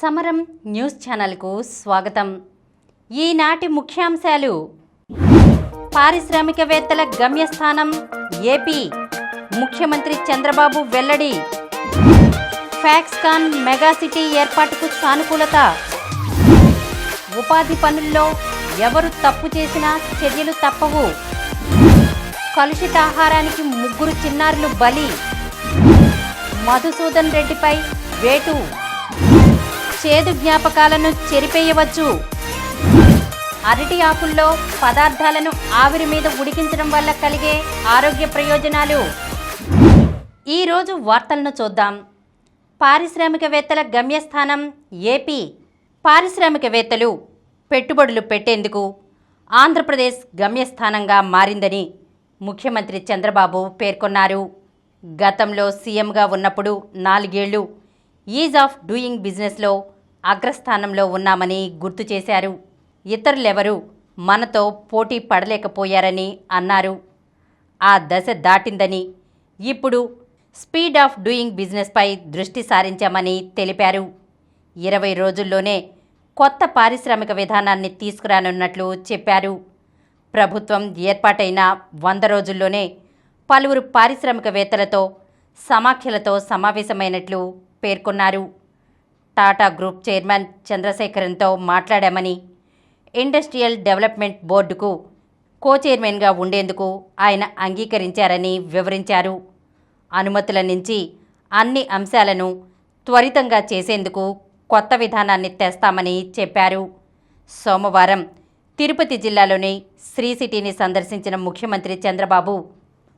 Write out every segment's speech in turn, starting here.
సమరం న్యూస్ ఛానల్కు స్వాగతం. ఈనాటి ముఖ్యాంశాలు: పారిశ్రామికవేత్తల గమ్యస్థానం ఏపీ, ముఖ్యమంత్రి చంద్రబాబు వెల్లడి. ఫ్యాక్స్కాన్ మెగా సిటీ ఏర్పాటుకు సానుకూలత. ఉపాధి పనుల్లో ఎవరు తప్పు చేసినా చర్యలు తప్పవు. కలుషిత ఆహారానికి 3 చిన్నారులు బలి. మధుసూదన్ రెడ్డిపై వేటు. చేదు జ్ఞాపకాలను చెరిపేయవచ్చు. అరటి ఆకుల్లో పదార్థాలను ఆవిరి మీద ఉడికించడం వల్ల కలిగే ఆరోగ్య ప్రయోజనాలు. ఈరోజు వార్తలను చూద్దాం. పారిశ్రామికవేత్తల గమ్యస్థానం ఏపీ. పారిశ్రామికవేత్తలు పెట్టుబడులు పెట్టేందుకు ఆంధ్రప్రదేశ్ గమ్యస్థానంగా మారిందని ముఖ్యమంత్రి చంద్రబాబు పేర్కొన్నారు. గతంలో సీఎంగా ఉన్నప్పుడు 4 ఏళ్లు ఈజ్ ఆఫ్ డూయింగ్ బిజినెస్లో అగ్రస్థానంలో ఉన్నామని గుర్తు చేశారు. ఇతరులెవరూ మనతో పోటీ పడలేకపోయారని అన్నారు. ఆ దశ దాటిందని, ఇప్పుడు స్పీడ్ ఆఫ్ డూయింగ్ బిజినెస్పై దృష్టి సారించామని తెలిపారు. 20 రోజుల్లోనే కొత్త పారిశ్రామిక విధానాన్ని తీసుకురానున్నట్లు చెప్పారు. ప్రభుత్వం ఏర్పాటైన 100 రోజుల్లోనే పలువురు పారిశ్రామికవేత్తలతో సమాఖ్యలతో సమావేశమైనట్లు పేర్కొన్నారు. టాటా గ్రూప్ చైర్మన్ చంద్రశేఖరన్తో మాట్లాడామని, ఇండస్ట్రియల్ డెవలప్మెంట్ బోర్డుకు కో-చైర్మన్గా ఉండేందుకు ఆయన అంగీకరించారని వివరించారు. అనుమతుల నుంచి అన్ని అంశాలను త్వరితంగా చేసేందుకు కొత్త విధానాన్ని తెస్తామని చెప్పారు. సోమవారం తిరుపతి జిల్లాలోని శ్రీ సిటీని సందర్శించిన ముఖ్యమంత్రి చంద్రబాబు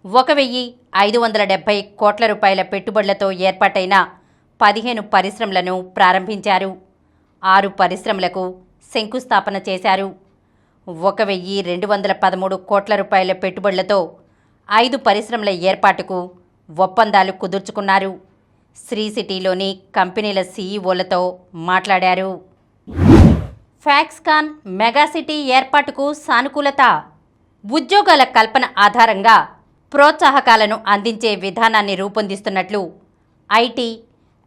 1,570 కోట్ల రూపాయల పెట్టుబడులతో ఏర్పాటైన 15 పరిశ్రమలను ప్రారంభించారు. 6 పరిశ్రమలకు శంకుస్థాపన చేశారు. 1,213 కోట్ల రూపాయల పెట్టుబడులతో 5 పరిశ్రమల ఏర్పాటుకు ఒప్పందాలు కుదుర్చుకున్నారు. శ్రీ సిటీలోని కంపెనీల సీఈఓలతో మాట్లాడారు. ఫ్యాక్స్కాన్ మెగా సిటీ ఏర్పాటుకు సానుకూలత. ఉద్యోగాల కల్పన ఆధారంగా ప్రోత్సాహకాలను అందించే విధానాన్ని రూపొందిస్తున్నట్లు ఐటీ,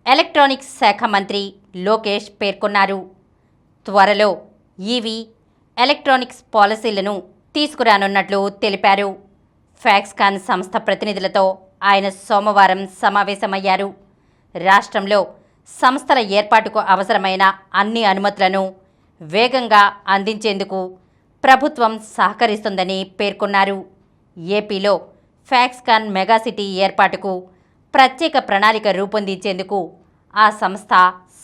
ఎలక్ట్రానిక్స్ శాఖ మంత్రి లోకేష్ పేర్కొన్నారు. త్వరలో ఈవీ, ఎలక్ట్రానిక్స్ పాలసీలను తీసుకురానున్నట్లు తెలిపారు. ఫ్యాక్స్కాన్ సంస్థ ప్రతినిధులతో ఆయన సోమవారం సమావేశమయ్యారు. రాష్ట్రంలో సంస్థల ఏర్పాటుకు అవసరమైన అన్ని అనుమతులను వేగంగా అందించేందుకు ప్రభుత్వం సహకరిస్తుందని పేర్కొన్నారు. ఏపీలో ఫ్యాక్స్కాన్ మెగా సిటీ ఏర్పాటుకు ప్రత్యేక ప్రణాళిక రూపొందించేందుకు ఆ సంస్థ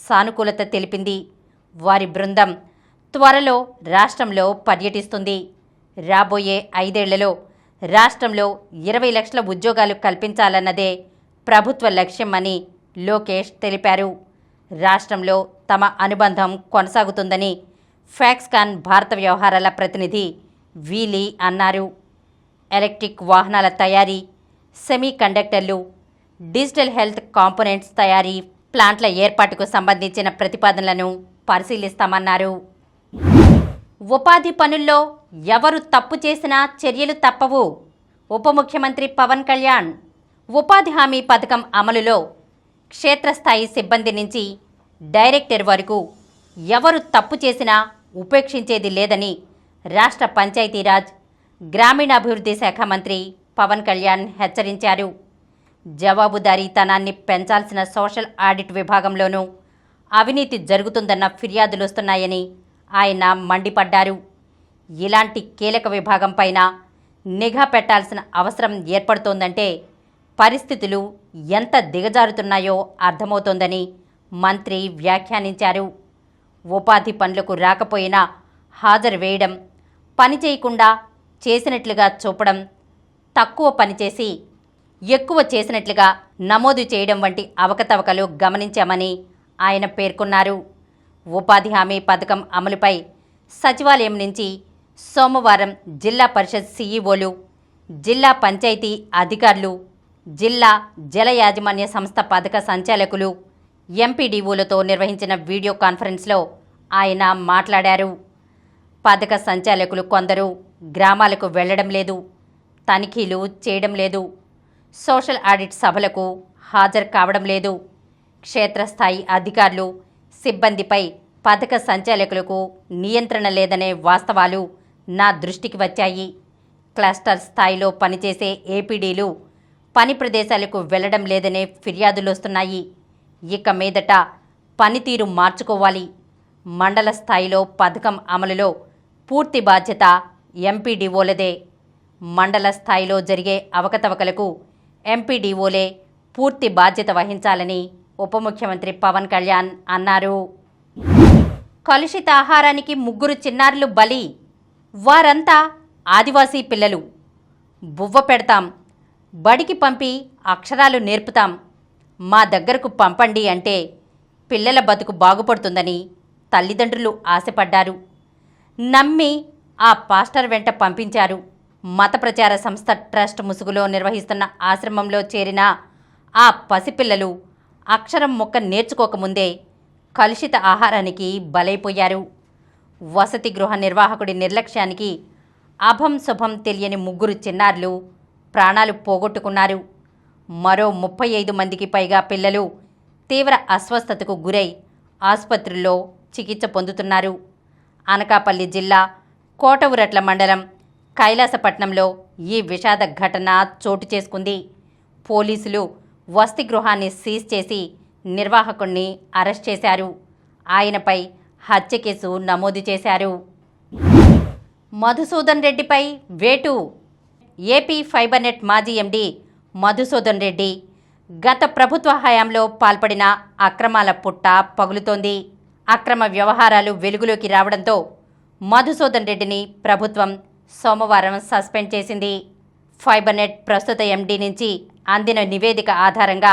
సానుకూలత తెలిపింది. వారి బృందం త్వరలో రాష్ట్రంలో పర్యటిస్తుంది. రాబోయే 5 ఏళ్లలో రాష్ట్రంలో 20 లక్షల ఉద్యోగాలు కల్పించాలన్నదే ప్రభుత్వ లక్ష్యం అని లోకేష్ తెలిపారు. రాష్ట్రంలో తమ అనుబంధం కొనసాగుతుందని ఫ్యాక్స్కాన్ భారత వ్యవహారాల ప్రతినిధి వీలీ అన్నారు. ఎలక్ట్రిక్ వాహనాల తయారీ, సెమీ కండక్టర్లు, డిజిటల్ హెల్త్ కాంపోనెంట్స్ తయారీ ప్లాంట్ల ఏర్పాటుకు సంబంధించిన ప్రతిపాదనలను పరిశీలిస్తామన్నారు. ఉపాధి పనుల్లో ఎవరు తప్పు చేసినా చర్యలు తప్పవు. ఉప ముఖ్యమంత్రి పవన్ కళ్యాణ్. ఉపాధి హామీ పథకం అమలులో క్షేత్రస్థాయి సిబ్బంది నుంచి డైరెక్టర్ వరకు ఎవరు తప్పు చేసినా ఉపేక్షించేది లేదని రాష్ట్ర పంచాయతీరాజ్, గ్రామీణాభివృద్ధి శాఖ మంత్రి పవన్ కళ్యాణ్ హెచ్చరించారు. జవాబుదారీతనాన్ని పెంచాల్సిన సోషల్ ఆడిట్ విభాగంలోనూ అవినీతి జరుగుతుందన్న ఫిర్యాదులొస్తున్నాయని ఆయన మండిపడ్డారు. ఇలాంటి కీలక విభాగంపైన నిఘా పెట్టాల్సిన అవసరం ఏర్పడుతోందంటే పరిస్థితులు ఎంత దిగజారుతున్నాయో అర్థమవుతోందని మంత్రి వ్యాఖ్యానించారు. ఉపాధి పనులకు రాకపోయినా హాజరు వేయడం, పని చేయకుండా చేసినట్లుగా చూపడం, తక్కువ పనిచేసి ఎక్కువ చేసినట్లుగా నమోదు చేయడం వంటి అవకతవకలు గమనించామని ఆయన పేర్కొన్నారు. ఉపాధి హామీ పథకం అమలుపై సచివాలయం నుంచి సోమవారం జిల్లా పరిషత్ సీఈఓలు, జిల్లా పంచాయతీ అధికారులు, జిల్లా జల యాజమాన్య సంస్థ పథక సంచాలకులు, ఎంపీడీఓలతో నిర్వహించిన వీడియో కాన్ఫరెన్స్లో ఆయన మాట్లాడారు. పథక సంచాలకులు కొందరు గ్రామాలకు వెళ్లడం లేదు, తనిఖీలు చేయడం లేదు, సోషల్ ఆడిట్ సభలకు హాజరు కావడం లేదు. క్షేత్రస్థాయి అధికారులు, సిబ్బందిపై పథక సంచాలకులకు నియంత్రణ లేదనే వాస్తవాలు నా దృష్టికి వచ్చాయి. క్లస్టర్ స్థాయిలో పనిచేసే ఏపీడీలు పని ప్రదేశాలకు వెళ్లడం లేదనే ఫిర్యాదులు వస్తున్నాయి. ఇక మీదట పనితీరు మార్చుకోవాలి. మండల స్థాయిలో పథకం అమలులో పూర్తి బాధ్యత ఎంపీడీఓలదే. మండల స్థాయిలో జరిగే అవకతవకలకు ఎంపీడీఓలే పూర్తి బాధ్యత వహించాలని ఉప ముఖ్యమంత్రి పవన్ కళ్యాణ్ అన్నారు. కలుషిత ఆహారానికి 3 చిన్నారులు బలి. వారంతా ఆదివాసీ పిల్లలు. బువ్వ పెడతాం, బడికి పంపి అక్షరాలు నేర్పుతాం, మా దగ్గరకు పంపండి అంటే పిల్లల బతుకు బాగుపడుతుందని తల్లిదండ్రులు ఆశపడ్డారు. నమ్మి ఆ పాస్టర్ వెంట పంపించారు. మత ప్రచార సంస్థ ట్రస్ట్ ముసుగులో నిర్వహిస్తున్న ఆశ్రమంలో చేరిన ఆ పసిపిల్లలు అక్షరం మొక్క నేర్చుకోకముందే కలుషిత ఆహారానికి బలైపోయారు. వసతి గృహ నిర్వాహకుడి నిర్లక్ష్యానికి అభం శుభం తెలియని 3 చిన్నారులు ప్రాణాలు పోగొట్టుకున్నారు. మరో 35 మందికి పైగా పిల్లలు తీవ్ర అస్వస్థతకు గురై ఆసుపత్రుల్లో చికిత్స పొందుతున్నారు. అనకాపల్లి జిల్లా కోటవురట్ల మండలం కైలాసపట్నంలో ఈ విషాద ఘటన చోటు చేసుకుంది. పోలీసులు వసతి గృహాన్ని సీజ్ చేసి నిర్వాహకుణ్ణి అరెస్ట్ చేశారు. ఆయనపై హత్య కేసు నమోదు చేశారు. మధుసూదన్ రెడ్డిపై వేటు. ఏపీ ఫైబర్ నెట్ మాజీ ఎండీ మధుసూదన్ రెడ్డి గత ప్రభుత్వ హయాంలో పాల్పడిన అక్రమాల పుట్ట పగులుతోంది. అక్రమ వ్యవహారాలు వెలుగులోకి రావడంతో మధుసూదన్ రెడ్డిని ప్రభుత్వం సోమవారం సస్పెండ్ చేసింది. ఫైబర్ నెట్ ప్రస్తుత ఎండీ నుంచి అందిన నివేదిక ఆధారంగా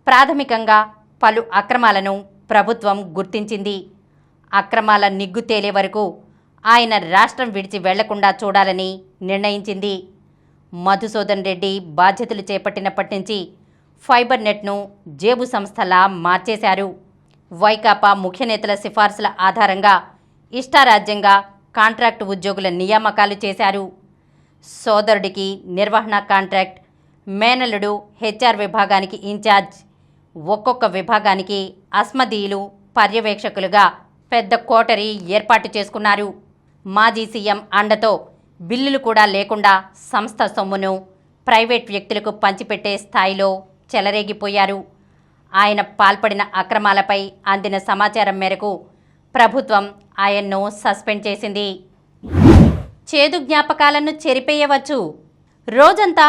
ప్రాథమికంగా పలు అక్రమాలను ప్రభుత్వం గుర్తించింది. అక్రమాల నిగ్గు తేలే వరకు ఆయన రాష్ట్రం విడిచి వెళ్లకుండా చూడాలని నిర్ణయించింది. మధుసూదన్ రెడ్డి బాధ్యతలు చేపట్టినప్పటి నుంచి ఫైబర్ నెట్ను జేబు సంస్థలా మార్చేశారు. వైకాపా ముఖ్య నేతల సిఫార్సుల ఆధారంగా ఇష్టారాజ్యంగా కాంట్రాక్టు ఉద్యోగుల నియామకాలు చేశారు. సోదరుడికి నిర్వహణ కాంట్రాక్ట్, మేనల్లుడు హెచ్ఆర్ విభాగానికి ఇన్ఛార్జ్, ఒక్కొక్క విభాగానికి అస్మదీయులు పర్యవేక్షకులుగా పెద్ద కోటరీ ఏర్పాటు చేసుకున్నారు. మాజీ సీఎం అండతో బిల్లులు కూడా లేకుండా సంస్థ సొమ్మును ప్రైవేట్ వ్యక్తులకు పంచిపెట్టే స్థాయిలో చెలరేగిపోయారు. ఆయన పాల్పడిన అక్రమాలపై అందిన సమాచారం మేరకు ప్రభుత్వం ఆయన్ను సస్పెండ్ చేసింది. చేదు జ్ఞాపకాలను చెరిపేయవచ్చు. రోజంతా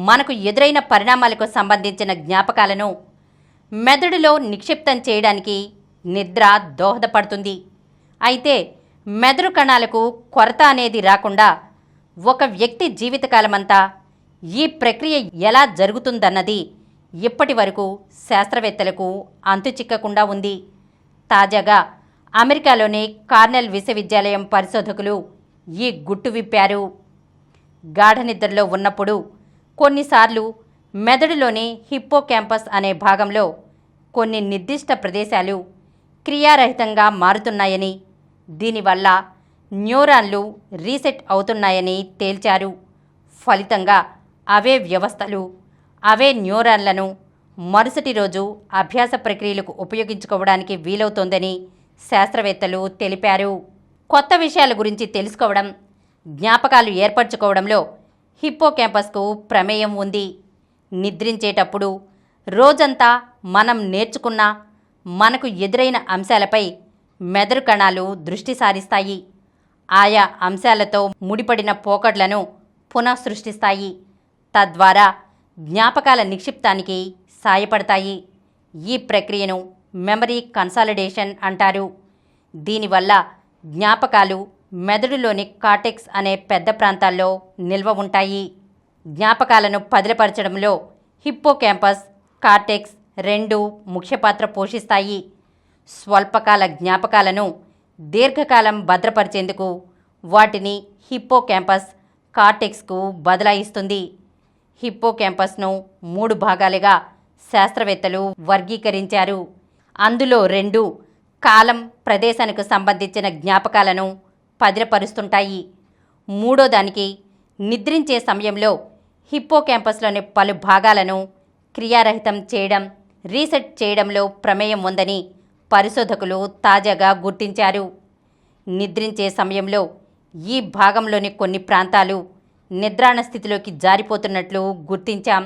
మనకు ఎదురైన పరిణామాలకు సంబంధించిన జ్ఞాపకాలను మెదడులో నిక్షిప్తం చేయడానికి నిద్ర దోహదపడుతుంది. అయితే మెదడు కణాలకు కొరత అనేది రాకుండా ఒక వ్యక్తి జీవితకాలమంతా ఈ ప్రక్రియ ఎలా జరుగుతుందన్నది ఇప్పటి వరకు శాస్త్రవేత్తలకు అంతుచిక్కకుండా ఉంది. తాజాగా అమెరికాలోని కార్నెల్ విశ్వవిద్యాలయం పరిశోధకులు ఈ గుట్టు విప్పారు. గాఢ నిద్రలో ఉన్నప్పుడు కొన్నిసార్లు మెదడులోని హిప్పోక్యాంపస్ అనే భాగంలో కొన్ని నిర్దిష్ట ప్రదేశాలు క్రియారహితంగా మారుతున్నాయని, దీనివల్ల న్యూరాన్లు రీసెట్ అవుతున్నాయని తేల్చారు. ఫలితంగా అవే వ్యవస్థలు అవే న్యూరాన్లను మరుసటి రోజు అభ్యాస ప్రక్రియలకు ఉపయోగించుకోవడానికి వీలవుతోందని శాస్త్రవేత్తలు తెలిపారు. కొత్త విషయాల గురించి తెలుసుకోవడం, జ్ఞాపకాలు ఏర్పరచుకోవడంలో హిప్పోక్యాంపస్కు ప్రమేయం ఉంది. నిద్రించేటప్పుడు రోజంతా మనం నేర్చుకున్న, మనకు ఎదురైన అంశాలపై మెదడు కణాలు దృష్టి సారిస్తాయి. ఆయా అంశాలతో ముడిపడిన పోకడలను పునఃసృష్టిస్తాయి. తద్వారా జ్ఞాపకాల నిక్షిప్తానికి సాయపడతాయి. ఈ ప్రక్రియను మెమరీ కన్సాలిడేషన్ అంటారు. దీనివల్ల జ్ఞాపకాలు మెదడులోని కార్టెక్స్ అనే పెద్ద ప్రాంతాల్లో నిల్వ ఉంటాయి. జ్ఞాపకాలను పదిలపరచడంలో హిప్పోక్యాంపస్, కార్టెక్స్ రెండూ ముఖ్య పాత్ర పోషిస్తాయి. స్వల్పకాల జ్ఞాపకాలను దీర్ఘకాలం భద్రపరిచేందుకు వాటిని హిప్పోక్యాంపస్ కార్టెక్స్కు బదలాయిస్తుంది. హిప్పోక్యాంపస్ను 3 భాగాలుగా శాస్త్రవేత్తలు వర్గీకరించారు. అందులో 2 కాలం, ప్రదేశానికి సంబంధించిన జ్ఞాపకాలను పదిలపరుస్తుంటాయి. మూడో దానికి నిద్రించే సమయంలో హిప్పోక్యాంపస్లోని పలు భాగాలను క్రియారహితం చేయడం, రీసెట్ చేయడంలో ప్రమేయం ఉందని పరిశోధకులు తాజాగా గుర్తించారు. నిద్రించే సమయంలో ఈ భాగంలోని కొన్ని ప్రాంతాలు నిద్రాణ స్థితిలోకి జారిపోతున్నట్లు గుర్తించాం.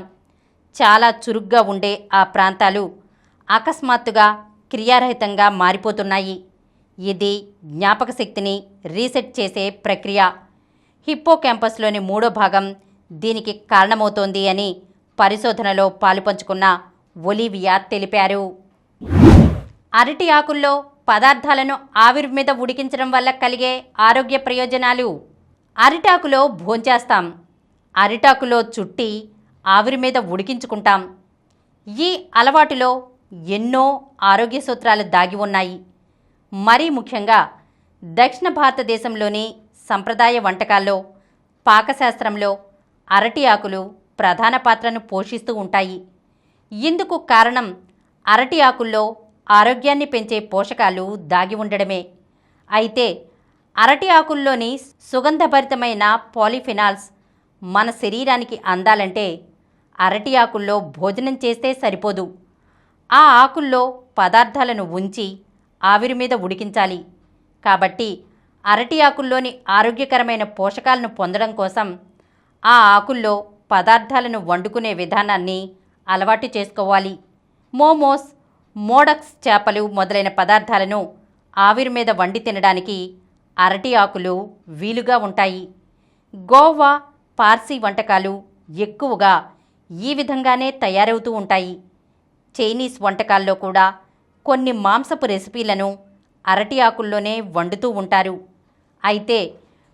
చాలా చురుగ్గా ఉండే ఆ ప్రాంతాలు అకస్మాత్తుగా క్రియారహితంగా మారిపోతున్నాయి. ఇది జ్ఞాపక శక్తిని రీసెట్ చేసే ప్రక్రియ. హిప్పోకాంపస్లోని 3వ భాగం దీనికి కారణమవుతోంది అని పరిశోధనలో పాలుపంచుకున్న ఒలివియా తెలిపారు. అరటి ఆకుల్లో పదార్థాలను ఆవిరి మీద ఉడికించడం వల్ల కలిగే ఆరోగ్య ప్రయోజనాలు. అరిటాకులో భోంచేస్తాం, అరిటాకులో చుట్టి ఆవిరి మీద ఉడికించుకుంటాం. ఈ అలవాటులో ఎన్నో ఆరోగ్య సూత్రాలు దాగి ఉన్నాయి. మరీ ముఖ్యంగా దక్షిణ భారతదేశంలోని సంప్రదాయ వంటకాల్లో, పాకశాస్త్రంలో అరటి ఆకులు ప్రధాన పాత్రను పోషిస్తూ ఉంటాయి. ఇందుకు కారణం అరటి ఆకుల్లో ఆరోగ్యాన్ని పెంచే పోషకాలు దాగి ఉండడమే. అయితే అరటి ఆకుల్లోని సుగంధభరితమైన పాలిఫినాల్స్ మన శరీరానికి అందాలంటే అరటి ఆకుల్లో భోజనం చేస్తే సరిపోదు. ఆ ఆకుల్లో పదార్థాలను ఉంచి ఆవిరి మీద ఉడికించాలి. కాబట్టి అరటి ఆకుల్లోని ఆరోగ్యకరమైన పోషకాలను పొందడం కోసం ఆ ఆకుల్లో పదార్థాలను వండుకునే విధానాన్ని అలవాటు చేసుకోవాలి. మోమోస్, మోడక్స్ చేపలు మొదలైన పదార్థాలను ఆవిరి మీద వండి తినడానికి అరటి ఆకులు వీలుగా ఉంటాయి. గోవా, పార్సీ వంటకాలు ఎక్కువగా ఈ విధంగానే తయారవుతూ ఉంటాయి. చైనీస్ వంటకాల్లో కూడా కొన్ని మాంసపు రెసిపీలను అరటి ఆకుల్లోనే వండుతూ ఉంటారు. అయితే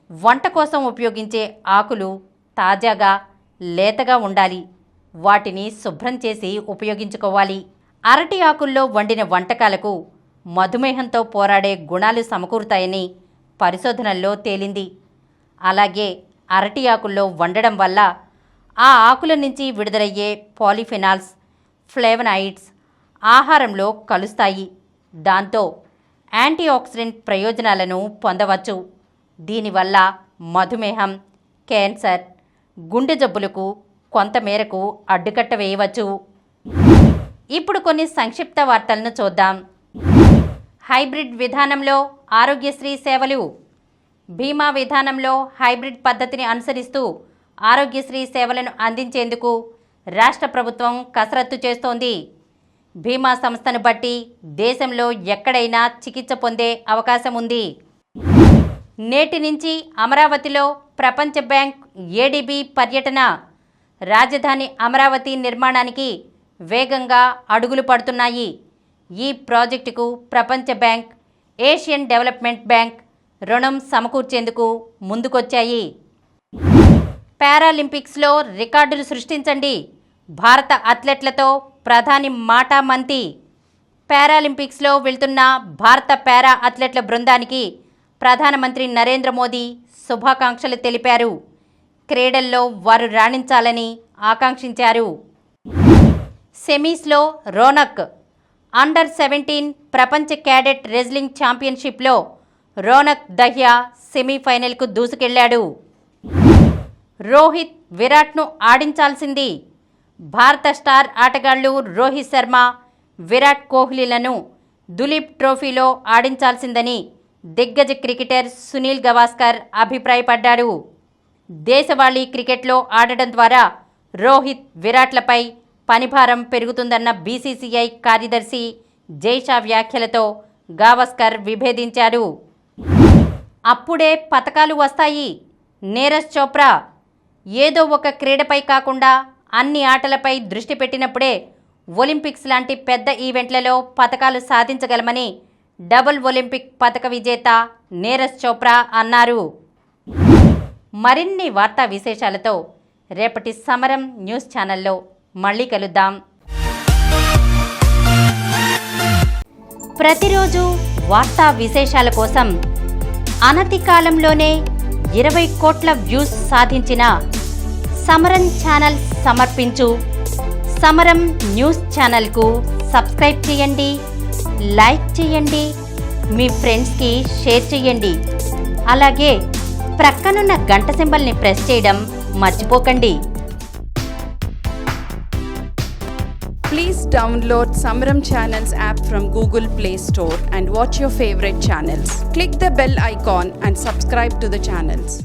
వంట కోసం ఉపయోగించే ఆకులు తాజాగా, లేతగా ఉండాలి. వాటిని శుభ్రం చేసి ఉపయోగించుకోవాలి. అరటి ఆకుల్లో వండిన వంటకాలకు మధుమేహంతో పోరాడే గుణాలు సమకూరుతాయని పరిశోధనల్లో తేలింది. అలాగే అరటి ఆకుల్లో వండడం వల్ల ఆ ఆకుల నుంచి విడుదలయ్యే పాలిఫినాల్స్, ఫ్లేవనాయిడ్స్ ఆహారంలో కలుస్తాయి. దాంతో యాంటీఆక్సిడెంట్ ప్రయోజనాలను పొందవచ్చు. దీనివల్ల మధుమేహం, క్యాన్సర్, గుండె జబ్బులకు కొంతమేరకు అడ్డుకట్ట వేయవచ్చు. ఇప్పుడు కొన్ని సంక్షిప్త వార్తలను చూద్దాం. హైబ్రిడ్ విధానంలో ఆరోగ్యశ్రీ సేవలు. బీమా విధానంలో హైబ్రిడ్ పద్ధతిని అనుసరిస్తూ ఆరోగ్యశ్రీ సేవలను అందించేందుకు రాష్ట్ర ప్రభుత్వం కసరత్తు చేస్తోంది. బీమా సంస్థను బట్టి దేశంలో ఎక్కడైనా చికిత్స పొందే అవకాశం ఉంది. నేటి నుంచి అమరావతిలో ప్రపంచ బ్యాంక్ ఏడీబీ పర్యటన. రాజధాని అమరావతి నిర్మాణానికి వేగంగా అడుగులు పడుతున్నాయి. ఈ ప్రాజెక్టుకు ప్రపంచ బ్యాంక్, ఏషియన్ డెవలప్మెంట్ బ్యాంక్ రుణం సమకూర్చేందుకు ముందుకొచ్చాయి. పారాలింపిక్స్లో రికార్డులు సృష్టించండి, భారత అథ్లెట్లతో ప్రధాని మాటామంతి. పారాలింపిక్స్లో వెళ్తున్న భారత పారా అథ్లెట్ల బృందానికి ప్రధానమంత్రి నరేంద్ర మోదీ శుభాకాంక్షలు తెలిపారు. క్రీడల్లో వారు రాణించాలని ఆకాంక్షించారు. సెమీస్లో రోనక్. అండర్-17 ప్రపంచ క్యాడెట్ రెజ్లింగ్ ఛాంపియన్షిప్లో రోనక్ దహియా సెమీఫైనల్కు దూసుకెళ్లాడు. రోహిత్, విరాట్ను ఆడించాల్సింది. భారత స్టార్ ఆటగాళ్లు రోహిత్ శర్మ, విరాట్ కోహ్లీలను దులీప్ ట్రోఫీలో ఆడించాల్సిందని దిగ్గజ క్రికెటర్ సునీల్ గవాస్కర్ అభిప్రాయపడ్డాడు. దేశవాళీ క్రికెట్లో ఆడడం ద్వారా రోహిత్, విరాట్లపై పనిభారం పెరుగుతుందన్న బీసీసీఐ కార్యదర్శి జైషా వ్యాఖ్యలతో గావస్కర్ విభేదించాడు. అప్పుడే పతకాలు వస్తాయి. నీరజ్ చోప్రా. ఏదో ఒక క్రీడపై కాకుండా అన్ని ఆటలపై దృష్టి పెట్టినప్పుడే ఒలింపిక్స్ లాంటి పెద్ద ఈవెంట్లలో పతకాలు సాధించగలమని డబుల్ ఒలింపిక్ పతక విజేత నీరజ్ చోప్రా అన్నారు. మరిన్ని వార్తా విశేషాలతో రేపటి సమరం న్యూస్ ఛానల్లో మళ్ళీ కలుద్దాం. ప్రతిరోజు వార్తా విశేషాల కోసం అనతి కాలంలోనే 20 కోట్ల వ్యూస్ సాధించిన సమరం ఛానల్ సమర్పించు సమరం న్యూస్ ఛానల్కు సబ్స్క్రైబ్ చేయండి, లైక్ చేయండి, మీ ఫ్రెండ్స్కి షేర్ చేయండి. అలాగే ప్రక్కనున్న గంట సింబల్ని ప్రెస్ చేయడం మర్చిపోకండి. Please download Samaram Channels app from Google Play Store and watch your favorite channels. Click the bell icon and subscribe to the channels.